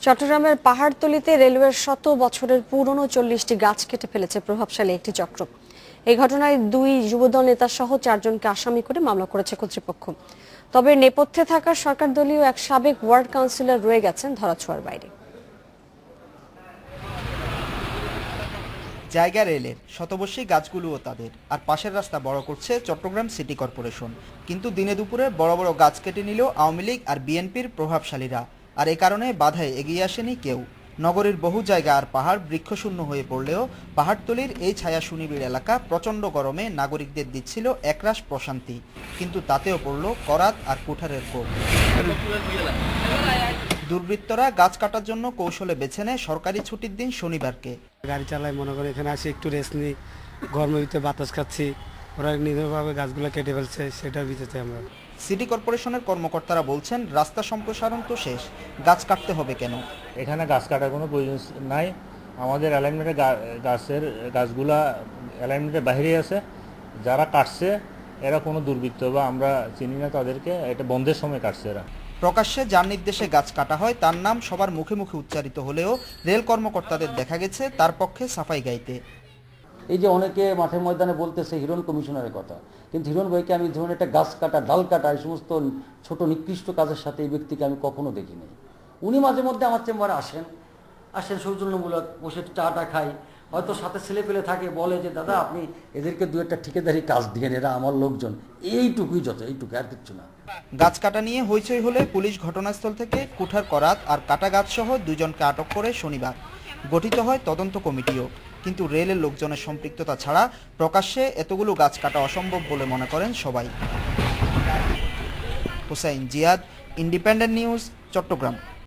চট্টগ্রামের পাহাড়তলীতে রেলওয়ের শত বছরের পুরনো 40টি গাছ কেটে ফেলেছে প্রভাবশালী একটি চক্র। এই ঘটনায় 2 যুবদল নেতা সহ 4 জনকে আসামি করে মামলা করেছে কর্তৃপক্ষ। তবে নেপথ্যে থাকা সরকার দলীয় এক সাবেক ওয়ার্ড কাউন্সিলর রয়ে গেছেন ধরাছোঁয়ার বাইরে। জায়গা রেলের, শতবর্ষী গাছগুলোও তাদের, আর পাশের রাস্তা বড় করছে চট্টগ্রাম সিটি কর্পোরেশন। কিন্তু দিনে দুপুরে বড় বড় গাছ কেটে নিল আওয়ামী লীগ আর বিএনপির প্রভাবশালীরা, আর এ কারণে বাধায় এগিয়ে আসেনি কেউ। নগরীর বহু জায়গা আর পাহাড় বৃক্ষশূন্য হয়ে পড়লেও পাহাড়তলীর এই ছায়া সুনিবিড় এলাকা প্রচণ্ড গরমে নাগরিকদের দিচ্ছিল একরাশ প্রশান্তি, কিন্তু তাতেও পড়ল করাত আর কুঠারের কোপ। দুর্বৃত্তরা গাছ কাটার জন্য কৌশলে বেছে নেয় সরকারি ছুটির দিন শনিবারকে। গাড়ি চালাই, মনে করি এখানে আসি একটু রেস্ট নিই, গরমের ভিতরে বাতাস খাচ্ছি, ওরা নিজেরভাবে গাছগুলো কেটে ফেলছে, সেটার ভিতরে আমরা। সিটি কর্পোরেশনের কর্মকর্তারা বলছেন, রাস্তা সম্প্রসারণ তো শেষ, গাছ কাটতে হবে কেন? এখানে গাছ কাটার কোনো প্রয়োজন নাই। আমাদের অ্যালাইনমেন্টে গাছগুলা অ্যালাইনমেন্টের বাইরে আছে। যারা কাটছে এরা কোনো দুর্বৃত্ত বা আমরা চিনি না তাদেরকে, এটা বন্ধের সময় কাটছে এরা। প্রকাশ্যে যার নির্দেশে গাছ কাটা হয় তার নাম সবার মুখে মুখে উচ্চারিত হলেও রেল কর্মকর্তাদের দেখা গেছে তার পক্ষে সাফাই গাইতে। এই যে অনেকে মাঠে ময়দানে বলতেছে হিরণ কমিশনারের কথা, কিন্তু হিরণ ভাইকে আমি ধরুন একটা গাছ কাটা, ডাল কাটা, এই সমস্ত ছোট নিকৃষ্ট কাজের সাথে এই ব্যক্তিকে আমি কখনো দেখিনি। উনি মাঝে মধ্যে আমার চেম্বারে আসেন সৌজন্যমূলক, বসে চাটা খাই, হয়তো সাথে ছেলে পেলে থাকে, বলে যে দাদা আপনি এদেরকে 2-1টা ঠিকাদারি কাজ দিয়েন, এরা আমার লোকজন, এইটুকুই যত, এইটুকু, আর কিচ্ছু না। গাছ কাটা নিয়ে হইচই হলে পুলিশ ঘটনাস্থল থেকে কুঠার করাত আর কাটা গাছ সহ 2 জনকে আটক করে শনিবার। গঠিত হয় তদন্ত কমিটিও, কিন্তু রেলের লোকজনের সম্পৃক্ততা ছাড়া প্রকাশ্যে এতগুলো গাছ কাটা অসম্ভব বলে মনে করেন সবাই। Hussain Ziad, Independent News, Chittagong.